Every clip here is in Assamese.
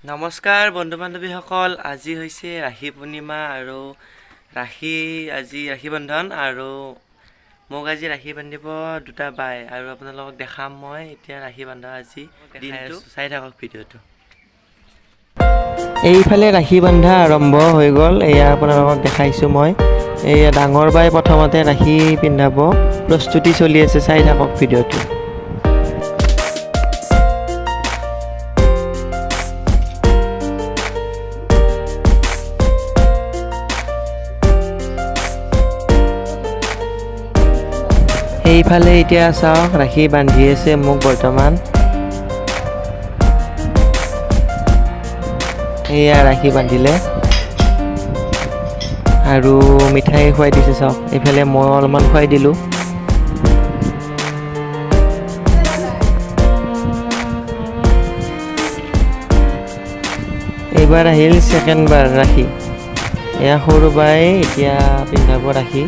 নমস্কাৰ বন্ধু বান্ধৱীসকল, আজি হৈছে ৰাখি পূৰ্ণিমা আৰু ৰাখি বন্ধন আৰু মোক আজি ৰাখি বান্ধিব দুটা বাই আৰু আপোনালোকক দেখাম মই এতিয়া ৰাখি বান্ধা আজি দিনটো চাই থাকক ভিডিঅ'টো। এইফালে ৰাখি বান্ধা আৰম্ভ হৈ গ'ল, এয়া আপোনালোকক দেখাইছোঁ মই। এয়া ডাঙৰ বাই প্ৰথমতে ৰাখি পিন্ধাব, প্ৰস্তুতি চলি আছে, চাই থাকক ভিডিঅ'টো। এইফালে এতিয়া চাওক ৰাখি বান্ধি আছে মোক বৰ্তমান। এয়া ৰাখি বান্ধিলে আৰু মিঠাই খুৱাই দিছে চাওক। এইফালে মই অলপমান খুৱাই দিলোঁ। এইবাৰ আহিল ছেকেণ্ড বাৰ ৰাখি। এয়া সৰু বাই এতিয়া পিন্ধাব ৰাখি।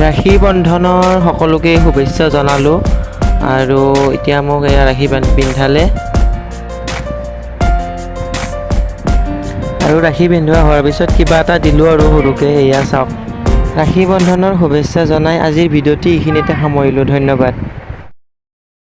ৰাখি বন্ধনৰ সকলোকে শুভেচ্ছা জনালোঁ আৰু এতিয়া মোক এয়া ৰাখি পিন্ধালে আৰু ৰাখি পিন্ধোৱা হোৱাৰ পিছত কিবা এটা দিলোঁ আৰু সৰুকৈ। এয়া চাওক, ৰাখি বন্ধনৰ শুভেচ্ছা জনাই আজিৰ ভিডিঅ'টি এইখিনিতে সামৰিলোঁ। ধন্যবাদ।